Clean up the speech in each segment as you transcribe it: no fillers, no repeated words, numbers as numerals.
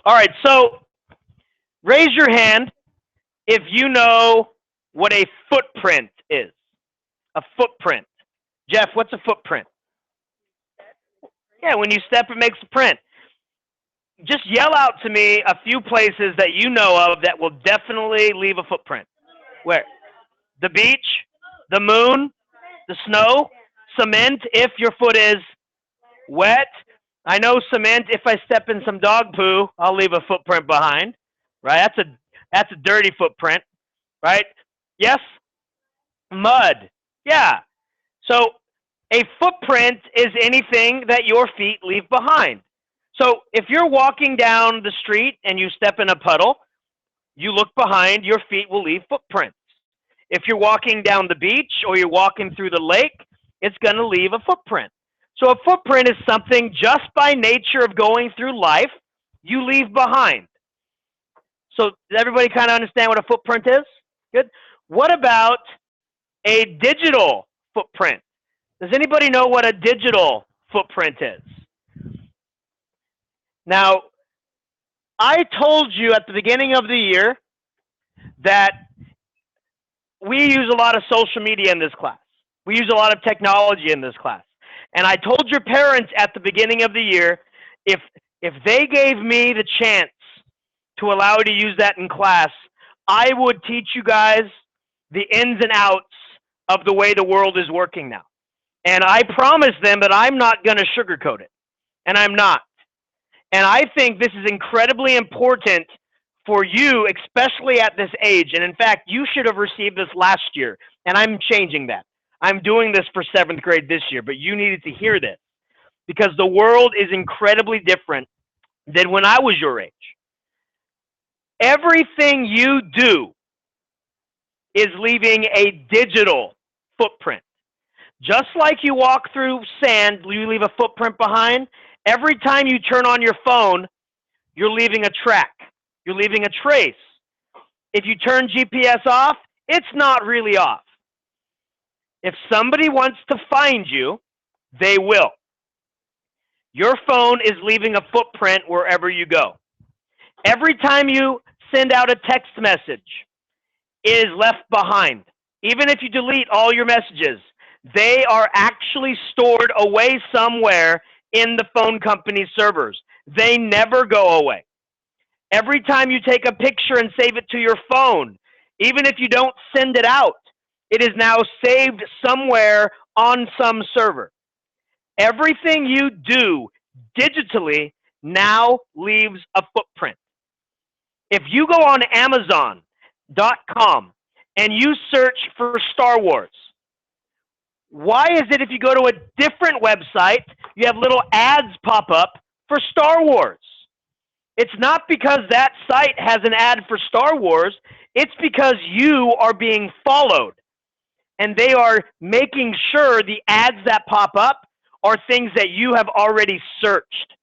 All right, so raise your hand if you know what a footprint is. A footprint. Jeff, what's a footprint? Yeah, when you step, it makes a print. Just yell out to me a few places that you know of that will definitely leave a footprint. Where? The beach, the moon, the snow, cement if your foot is wet. I know cement if I step in some dog poo, I'll leave a footprint behind. Right? That's a dirty footprint, right? Yes? Mud. Yeah. So a footprint is anything that your feet leave behind. So if you're walking down the street and you step in a puddle, you look behind, your feet will leave footprints. If you're walking down the beach or you're walking through the lake, it's going to leave a footprint. So a footprint is something just by nature of going through life, you leave behind. So does everybody kind of understand what a footprint is? Good. What about a digital footprint? Does anybody know what a digital footprint is? Now, I told you at the beginning of the year that we use a lot of social media in this class. We use a lot of technology in this class. And I told your parents at the beginning of the year, if they gave me the chance to allow you to use that in class, I would teach you guys the ins and outs of the way the world is working now. And I promised them that I'm not going to sugarcoat it. And I'm not. And I think this is incredibly important for you, especially at this age. And in fact, you should have received this last year. And I'm changing that. I'm doing this for 7th grade this year, but you needed to hear this because the world is incredibly different than when I was your age. Everything you do is leaving a digital footprint. Just like you walk through sand, you leave a footprint behind. Every time you turn on your phone, you're leaving a track. You're leaving a trace. If you turn GPS off, it's not really off. If somebody wants to find you, they will. Your phone is leaving a footprint wherever you go. Every time you send out a text message, it is left behind. Even if you delete all your messages, they are actually stored away somewhere in the phone company's servers. They never go away. Every time you take a picture and save it to your phone, even if you don't send it out, it is now saved somewhere on some server. Everything you do digitally now leaves a footprint. If you go on Amazon.com and you search for Star Wars, why is it if you go to a different website, you have little ads pop up for Star Wars? It's not because that site has an ad for Star Wars. It's because you are being followed. And they are making sure the ads that pop up are things that you have already searched.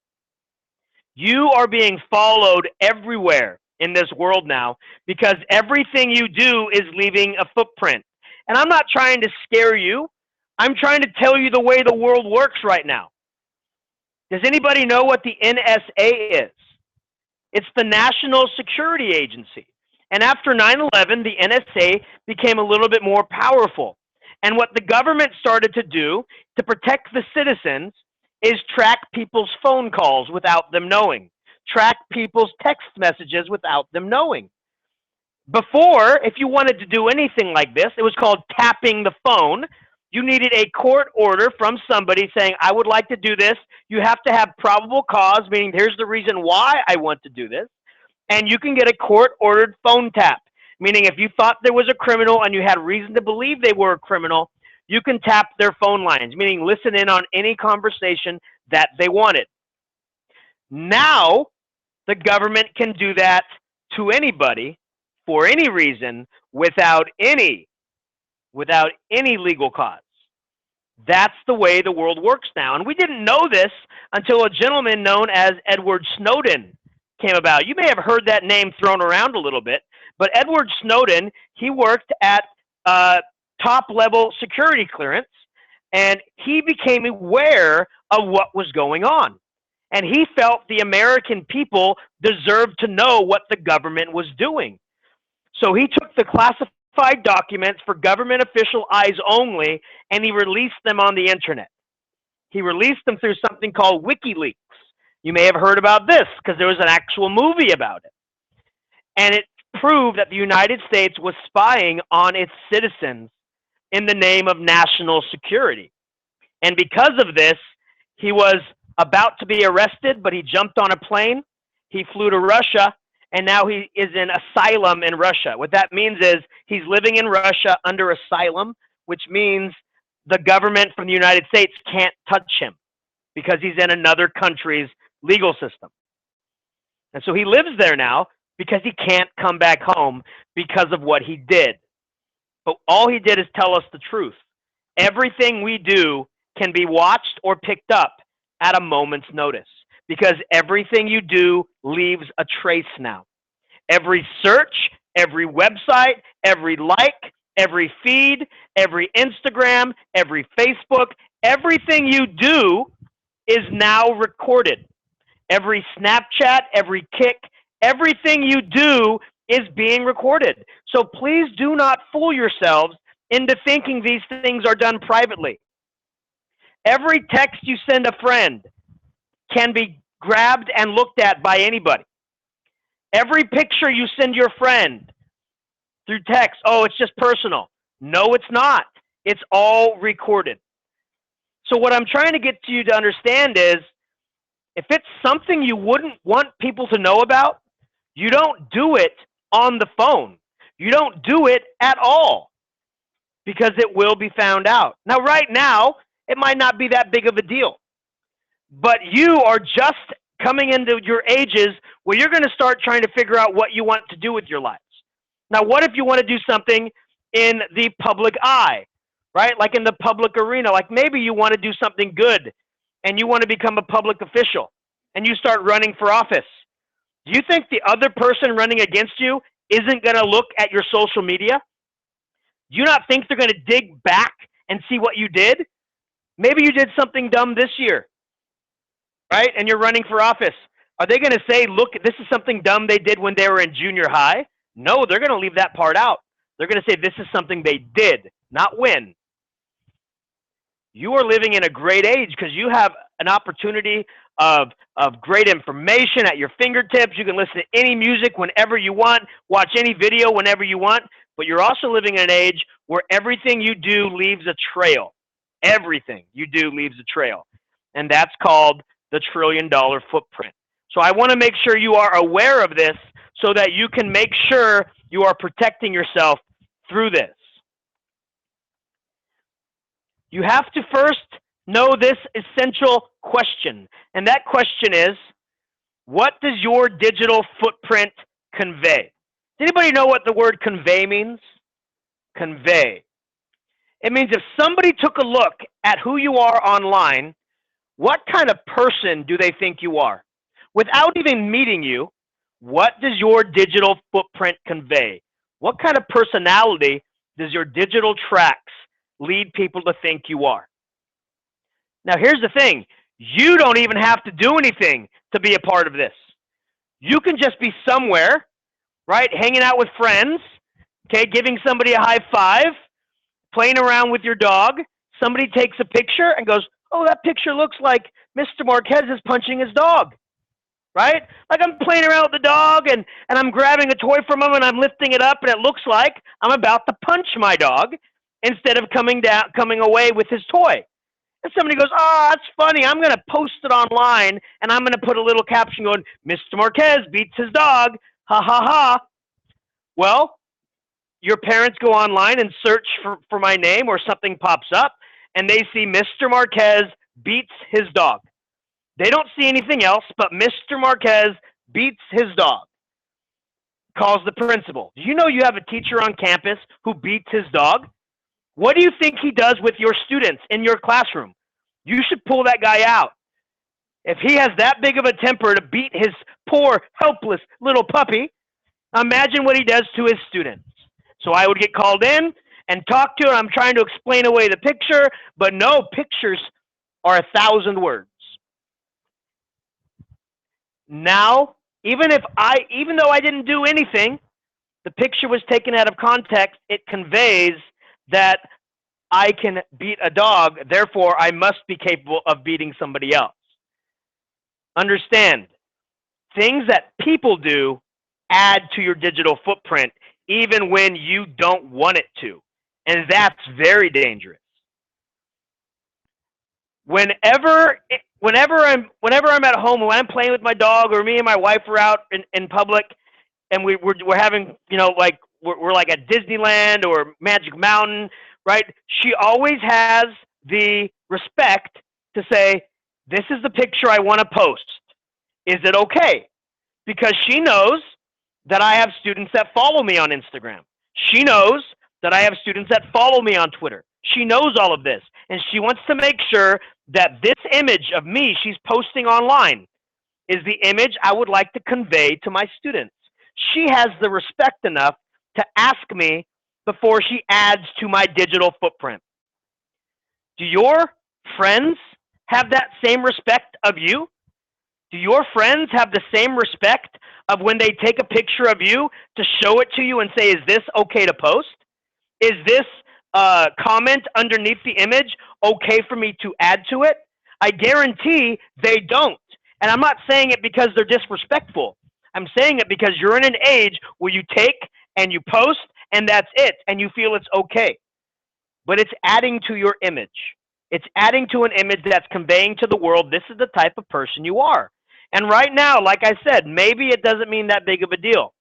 You are being followed everywhere in this world now because everything you do is leaving a footprint. And I'm not trying to scare you. I'm trying to tell you the way the world works right now. Does anybody know what the NSA is? It's the National Security Agency. And after 9/11, the NSA became a little bit more powerful. And what the government started to do to protect the citizens is track people's phone calls without them knowing, track people's text messages without them knowing. Before, if you wanted to do anything like this, it was called tapping the phone. You needed a court order from somebody saying, I would like to do this. You have to have probable cause, meaning here's the reason why I want to do this. And you can get a court-ordered phone tap, meaning if you thought there was a criminal and you had reason to believe they were a criminal, you can tap their phone lines, meaning listen in on any conversation that they wanted. Now, the government can do that to anybody for any reason without any legal cause. That's the way the world works now. And we didn't know this until a gentleman known as Edward Snowden came about. You may have heard that name thrown around a little bit, but Edward Snowden, he worked at top-level security clearance, and he became aware of what was going on. And he felt the American people deserved to know what the government was doing. So he took the classified documents for government official eyes only, and he released them on the internet. He released them through something called WikiLeaks. You may have heard about this because there was an actual movie about it. And it proved that the United States was spying on its citizens in the name of national security. And because of this, he was about to be arrested, but he jumped on a plane, he flew to Russia, and now he is in asylum in Russia. What that means is he's living in Russia under asylum, which means the government from the United States can't touch him because he's in another country's legal system. And so he lives there now because he can't come back home because of what he did. But all he did is tell us the truth. Everything we do can be watched or picked up at a moment's notice because everything you do leaves a trace now. Every search, every website, every like, every feed, every Instagram, every Facebook, everything you do is now recorded. Every Snapchat, every Kick, everything you do is being recorded. So please do not fool yourselves into thinking these things are done privately. Every text you send a friend can be grabbed and looked at by anybody. Every picture you send your friend through text, oh, it's just personal. No, it's not. It's all recorded. So what I'm trying to get you to understand is, if it's something you wouldn't want people to know about, you don't do it on the phone. You don't do it at all because it will be found out. Now, right now, it might not be that big of a deal, but you are just coming into your ages where you're going to start trying to figure out what you want to do with your lives. Now, what if you want to do something in the public eye, right? Like in the public arena, like maybe you want to do something good and you want to become a public official and you start running for office. Do you think the other person running against you isn't going to look at your social media? Do you not think they're going to dig back and see what you did? Maybe you did something dumb this year, right? And you're running for office. Are they going to say, look, this is something dumb they did when they were in junior high? No, they're going to leave that part out. They're going to say this is something they did, not when. You are living in a great age because you have an opportunity of great information at your fingertips. You can listen to any music whenever you want, watch any video whenever you want, but you're also living in an age where everything you do leaves a trail. Everything you do leaves a trail, and that's called the $1 trillion footprint. So I want to make sure you are aware of this so that you can make sure you are protecting yourself through this. You have to first know this essential question, and that question is, what does your digital footprint convey? Does anybody know what the word convey means? Convey. It means if somebody took a look at who you are online, what kind of person do they think you are? Without even meeting you, what does your digital footprint convey? What kind of personality does your digital tracks lead people to think you are? Now, here's the thing. You don't even have to do anything to be a part of this. You can just be somewhere, right, hanging out with friends, okay, giving somebody a high five, playing around with your dog. Somebody takes a picture and goes, oh, that picture looks like Mr. Marquez is punching his dog, right? Like I'm playing around with the dog and I'm grabbing a toy from him and I'm lifting it up and it looks like I'm about to punch my dog instead of coming away with his toy. And somebody goes, oh, that's funny. I'm going to post it online and I'm going to put a little caption going, Mr. Marquez beats his dog. Ha, ha, ha. Well, your parents go online and search for my name or something pops up and they see Mr. Marquez beats his dog. They don't see anything else but Mr. Marquez beats his dog. Calls the principal. Do you know you have a teacher on campus who beats his dog? What do you think he does with your students in your classroom? You should pull that guy out. If he has that big of a temper to beat his poor, helpless little puppy, imagine what he does to his students. So I would get called in and talk to him. I'm trying to explain away the picture, but no, pictures are 1,000 words. Now, even though I didn't do anything, the picture was taken out of context. It conveys that I can beat a dog, therefore I must be capable of beating somebody else. Understand, things that people do add to your digital footprint even when you don't want it to. And that's very dangerous. Whenever I'm at home, when I'm playing with my dog, or me and my wife are out in public, and we're having, like we're like at Disneyland or Magic Mountain, right? She always has the respect to say, "This is the picture I want to post. Is it okay?" Because she knows that I have students that follow me on Instagram. She knows that I have students that follow me on Twitter. She knows all of this, and she wants to make sure that this image of me she's posting online is the image I would like to convey to my students. She has the respect enough to ask me before she adds to my digital footprint. Do your friends have that same respect of you? Do your friends have the same respect of when they take a picture of you to show it to you and say, "Is this okay to post? Is this comment underneath the image okay for me to add to it?" I guarantee they don't. And I'm not saying it because they're disrespectful. I'm saying it because you're in an age where you take and you post and that's it, and you feel it's okay. But it's adding to your image. It's adding to an image that's conveying to the world, this is the type of person you are. And right now, like I said, maybe it doesn't mean that big of a deal.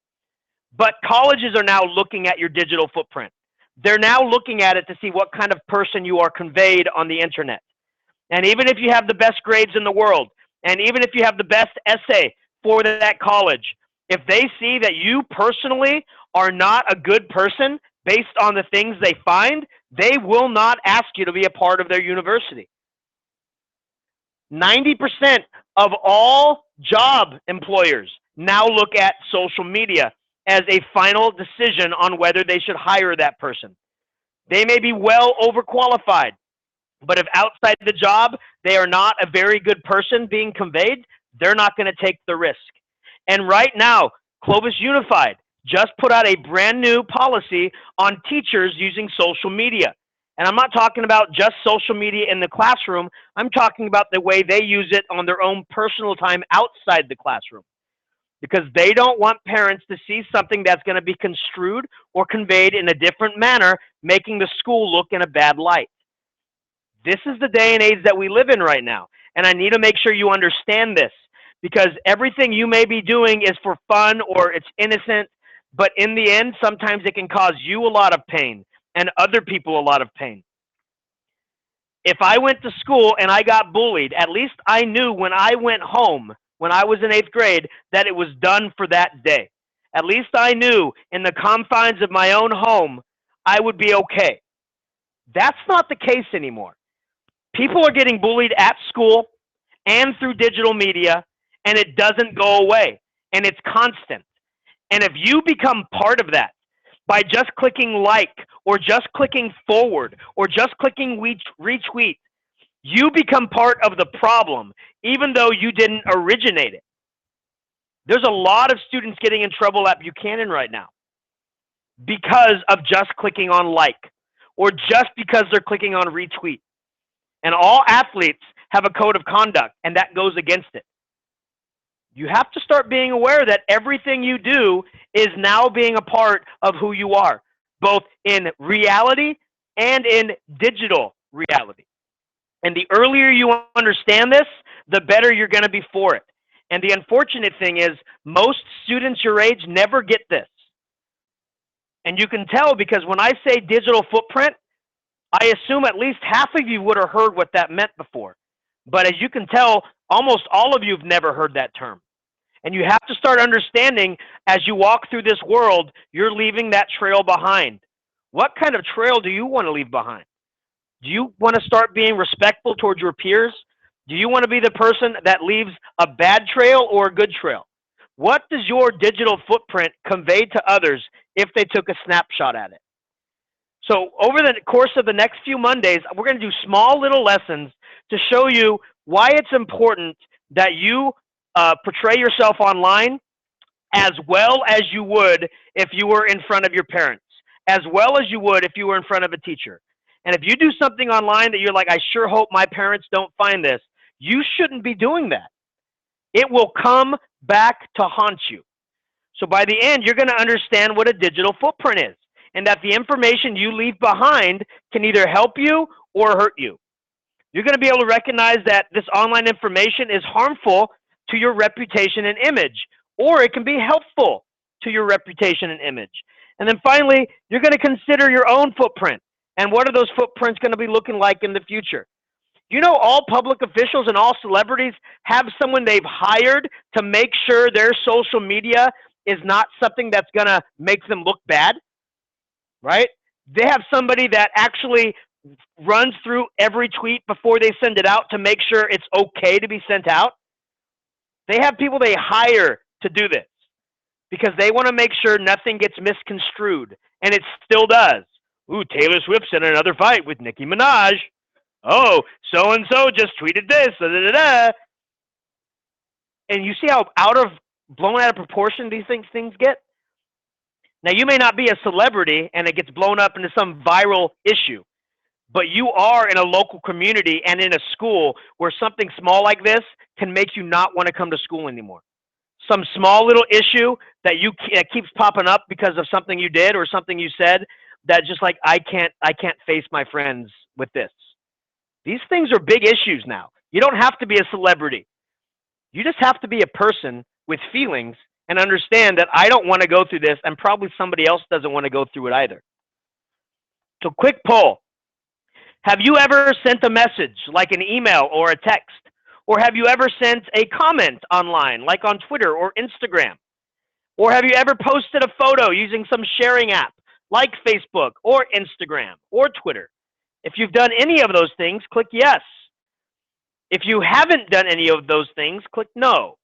But colleges are now looking at your digital footprint. They're now looking at it to see what kind of person you are conveyed on the internet. And even if you have the best grades in the world, and even if you have the best essay for that college, if they see that you personally are not a good person based on the things they find, they will not ask you to be a part of their university. 90% of all job employers now look at social media as a final decision on whether they should hire that person. They may be well overqualified, but if outside the job they are not a very good person being conveyed, they're not going to take the risk. And right now, Clovis Unified just put out a brand new policy on teachers using social media. And I'm not talking about just social media in the classroom. I'm talking about the way they use it on their own personal time outside the classroom. Because they don't want parents to see something that's going to be construed or conveyed in a different manner, making the school look in a bad light. This is the day and age that we live in right now. And I need to make sure you understand this, because everything you may be doing is for fun or it's innocent, but in the end, sometimes it can cause you a lot of pain and other people a lot of pain. If I went to school and I got bullied, at least I knew when I went home, when I was in 8th grade, that it was done for that day. At least I knew in the confines of my own home, I would be okay. That's not the case anymore. People are getting bullied at school and through digital media, and it doesn't go away, and it's constant. And if you become part of that by just clicking like, or just clicking forward, or just clicking retweet, you become part of the problem, even though you didn't originate it. There's a lot of students getting in trouble at Buchanan right now because of just clicking on like, or just because they're clicking on retweet. And all athletes have a code of conduct, and that goes against it. You have to start being aware that everything you do is now being a part of who you are, both in reality and in digital reality. And the earlier you understand this, the better you're going to be for it. And the unfortunate thing is, most students your age never get this. And you can tell because when I say digital footprint, I assume at least half of you would have heard what that meant before. But as you can tell, almost all of you have never heard that term. And you have to start understanding as you walk through this world, you're leaving that trail behind. What kind of trail do you want to leave behind? Do you want to start being respectful towards your peers? Do you want to be the person that leaves a bad trail or a good trail? What does your digital footprint convey to others if they took a snapshot at it? So over the course of the next few Mondays, we're going to do small little lessons to show you why it's important that you portray yourself online as well as you would if you were in front of your parents, as well as you would if you were in front of a teacher. And if you do something online that you're like, I sure hope my parents don't find this, you shouldn't be doing that. It will come back to haunt you. So by the end, you're going to understand what a digital footprint is, and that the information you leave behind can either help you or hurt you. You're going to be able to recognize that this online information is harmful to your reputation and image, or it can be helpful to your reputation and image. And then finally, you're going to consider your own footprint, and what are those footprints going to be looking like in the future. You know, all public officials and all celebrities have someone they've hired to make sure their social media is not something that's going to make them look bad, right? They have somebody that actually runs through every tweet before they send it out to make sure it's okay to be sent out. They have people they hire to do this because they want to make sure nothing gets misconstrued, and it still does. Ooh, Taylor Swift's in another fight with Nicki Minaj. Oh, so-and-so just tweeted this, da-da-da-da. And you see how blown out of proportion these things get? Now, you may not be a celebrity and it gets blown up into some viral issue, but you are in a local community and in a school where something small like this can make you not want to come to school anymore. Some small little issue that keeps popping up because of something you did or something you said that just like, I can't face my friends with this. These things are big issues now. You don't have to be a celebrity. You just have to be a person with feelings and understand that I don't want to go through this, and probably somebody else doesn't want to go through it either. So quick poll. Have you ever sent a message like an email or a text? Or have you ever sent a comment online like on Twitter or Instagram? Or have you ever posted a photo using some sharing app like Facebook or Instagram or Twitter? If you've done any of those things, click yes. If you haven't done any of those things, click no.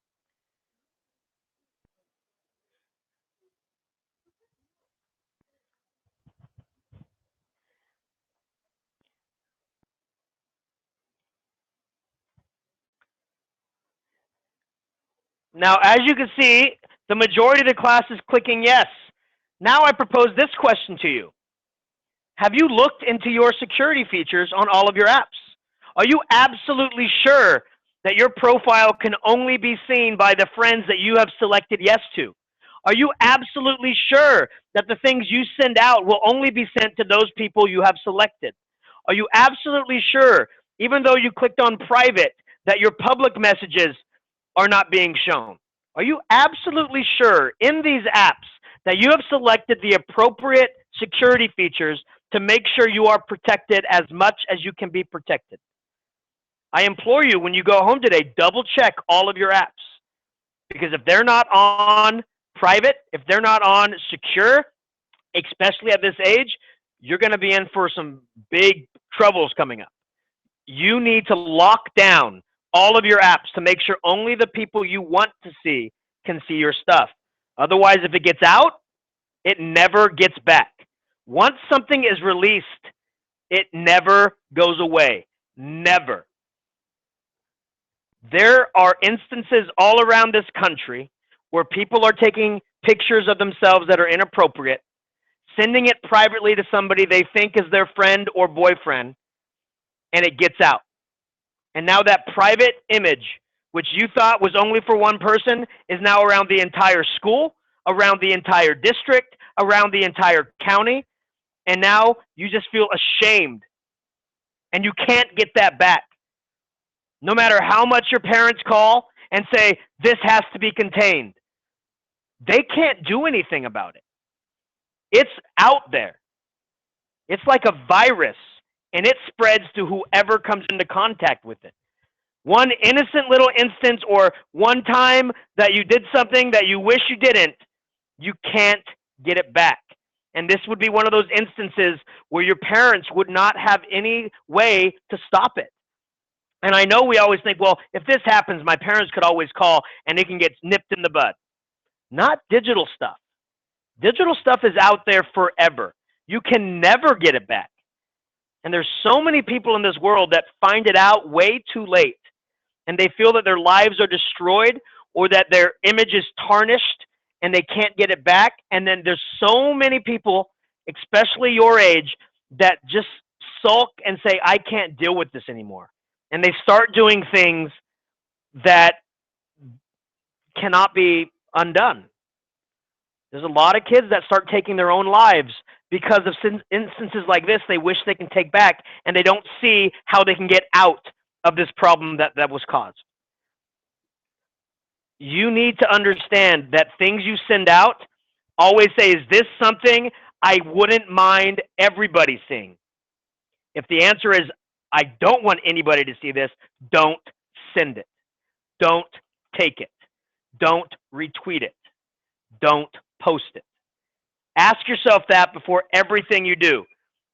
Now, as you can see, the majority of the class is clicking yes. Now I propose this question to you. Have you looked into your security features on all of your apps? Are you absolutely sure that your profile can only be seen by the friends that you have selected yes to? Are you absolutely sure that the things you send out will only be sent to those people you have selected? Are you absolutely sure, even though you clicked on private, that your public messages are not being shown? Are you absolutely sure in these apps that you have selected the appropriate security features to make sure you are protected as much as you can be protected? I implore you, when you go home today, double check all of your apps. Because if they're not on private, if they're not on secure, especially at this age, you're going to be in for some big troubles coming up. You need to lock down all of your apps to make sure only the people you want to see can see your stuff. Otherwise, if it gets out, it never gets back. Once something is released, it never goes away. Never. There are instances all around this country where people are taking pictures of themselves that are inappropriate, sending it privately to somebody they think is their friend or boyfriend, and it gets out. And now that private image, which you thought was only for one person, is now around the entire school, around the entire district, around the entire county, and now you just feel ashamed, and you can't get that back. No matter how much your parents call and say, this has to be contained, they can't do anything about it. It's out there. It's like a virus, and it spreads to whoever comes into contact with it. One innocent little instance or one time that you did something that you wish you didn't, you can't get it back. And this would be one of those instances where your parents would not have any way to stop it. And I know we always think, well, if this happens, my parents could always call and it can get nipped in the bud. Not digital stuff. Digital stuff is out there forever. You can never get it back. And there's so many people in this world that find it out way too late. And they feel that their lives are destroyed or that their image is tarnished and they can't get it back. And then there's so many people, especially your age, that just sulk and say, I can't deal with this anymore. And they start doing things that cannot be undone. There's a lot of kids that start taking their own lives because of instances like this they wish they can take back, and they don't see how they can get out of this problem that was caused. You need to understand that things you send out, always say, is this something I wouldn't mind everybody seeing? If the answer is, I don't want anybody to see this, don't send it. Don't take it. Don't retweet it. Don't post it. Ask yourself that before everything you do.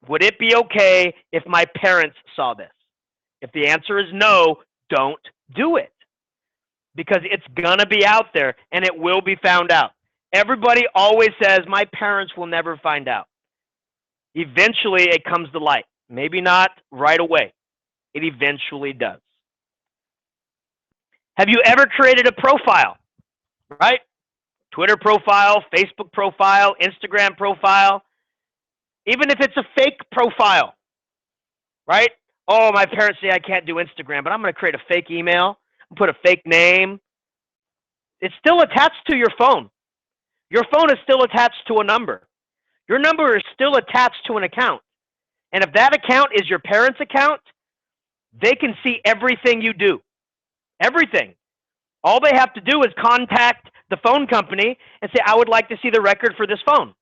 Would it be okay if my parents saw this? If the answer is no, don't do it. Because it's going to be out there and it will be found out. Everybody always says, my parents will never find out. Eventually it comes to light. Maybe not right away. It eventually does. Have you ever created a profile? Right? Twitter profile, Facebook profile, Instagram profile. Even if it's a fake profile. Right? Oh, my parents say I can't do Instagram, but I'm going to create a fake email, put a fake name. It's still attached to your phone. Your phone is still attached to a number. Your number is still attached to an account. And if that account is your parents' account, they can see everything you do. Everything. All they have to do is contact the phone company and say, I would like to see the record for this phone.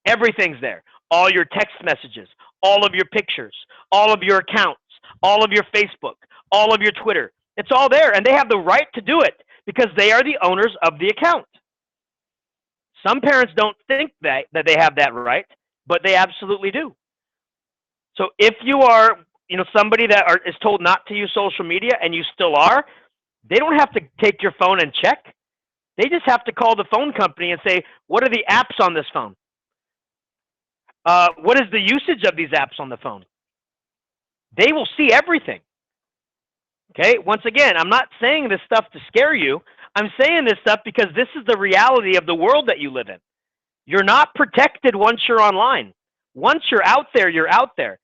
Everything's there. All your text messages, all of your pictures, all of your accounts, all of your Facebook, all of your Twitter. It's all there, and they have the right to do it because they are the owners of the account. Some parents don't think that they have that right, but they absolutely do. So if you are, somebody that is told not to use social media and you still are, they don't have to take your phone and check. They just have to call the phone company and say, what are the apps on this phone? What is the usage of these apps on the phone? They will see everything. Okay, once again, I'm not saying this stuff to scare you. I'm saying this stuff because this is the reality of the world that you live in. You're not protected once you're online. Once you're out there, you're out there.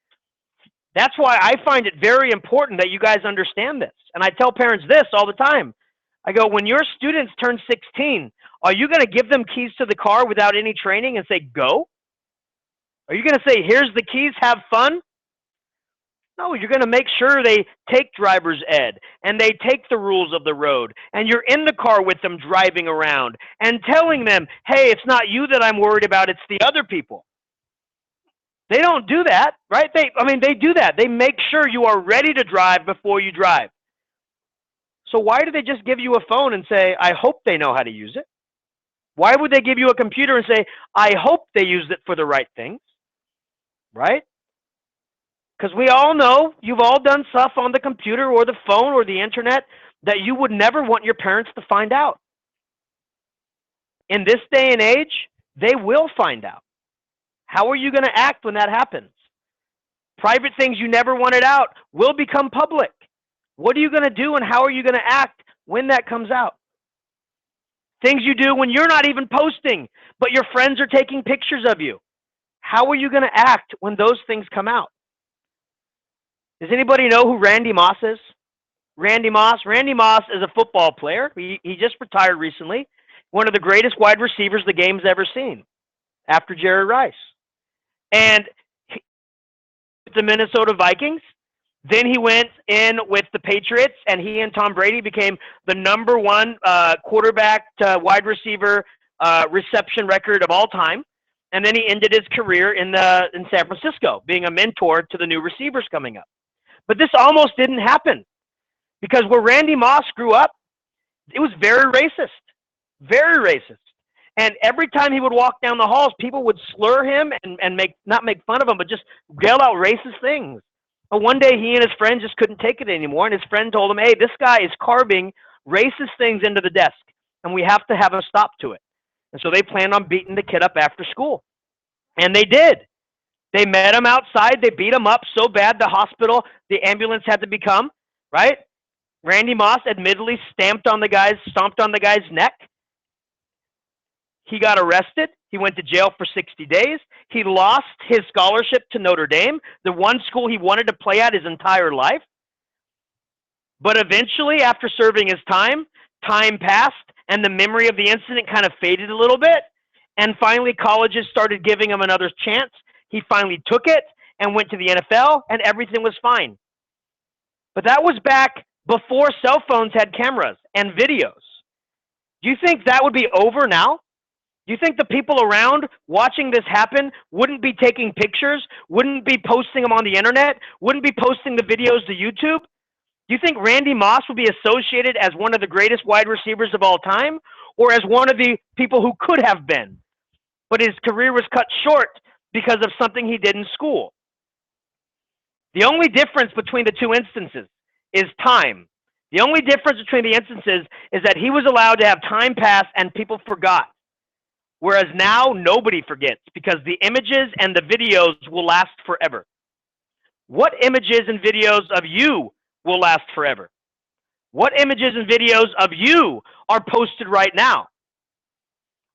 That's why I find it very important that you guys understand this. And I tell parents this all the time. I go, when your students turn 16, are you going to give them keys to the car without any training and say, go? Are you going to say, here's the keys, have fun? No, you're going to make sure they take driver's ed and they take the rules of the road, and you're in the car with them driving around and telling them, hey, it's not you that I'm worried about, it's the other people. They don't do that, right? They do that. They make sure you are ready to drive before you drive. So why do they just give you a phone and say, I hope they know how to use it? Why would they give you a computer and say, I hope they use it for the right things? Right? Because we all know, you've all done stuff on the computer or the phone or the internet that you would never want your parents to find out. In this day and age, they will find out. How are you going to act when that happens? Private things you never wanted out will become public. What are you going to do and how are you going to act when that comes out? Things you do when you're not even posting, but your friends are taking pictures of you. How are you going to act when those things come out? Does anybody know who Randy Moss is? Randy Moss is a football player. He just retired recently. One of the greatest wide receivers the game's ever seen, after Jerry Rice. And the Minnesota Vikings. Then he went in with the Patriots, and he and Tom Brady became the number one quarterback to wide receiver reception record of all time. And then he ended his career in San Francisco, being a mentor to the new receivers coming up. But this almost didn't happen because where Randy Moss grew up, it was very racist, very racist. And every time he would walk down the halls, people would slur him and not make fun of him, but just yell out racist things. But one day he and his friend just couldn't take it anymore, and his friend told him, hey, this guy is carving racist things into the desk, and we have to have a stop to it. And so they planned on beating the kid up after school. And they did. They met him outside. They beat him up so bad the ambulance had to come, right? Randy Moss admittedly stomped on the guy's neck. He got arrested. He went to jail for 60 days. He lost his scholarship to Notre Dame, the one school he wanted to play at his entire life. But eventually, after serving his time passed, and the memory of the incident kind of faded a little bit. And finally, colleges started giving him another chance. He finally took it and went to the NFL, and everything was fine. But that was back before cell phones had cameras and videos. Do you think that would be over now? Do you think the people around watching this happen wouldn't be taking pictures, wouldn't be posting them on the internet, wouldn't be posting the videos to YouTube? Do you think Randy Moss would be associated as one of the greatest wide receivers of all time, or as one of the people who could have been, but his career was cut short because of something he did in school? The only difference between the two instances is time. The only difference between the instances is that he was allowed to have time pass and people forgot. Whereas now, nobody forgets because the images and the videos will last forever. What images and videos of you will last forever? What images and videos of you are posted right now?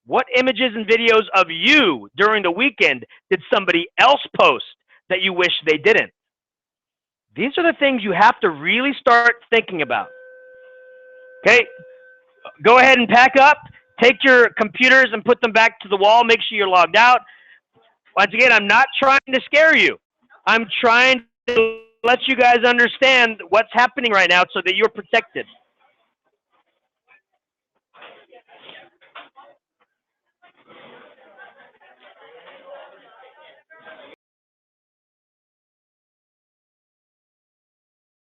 What images and videos of you during the weekend did somebody else post that you wish they didn't? These are the things you have to really start thinking about. Okay, go ahead and pack up. Take your computers and put them back to the wall. Make sure you're logged out. Once again, I'm not trying to scare you. I'm trying to let you guys understand what's happening right now so that you're protected.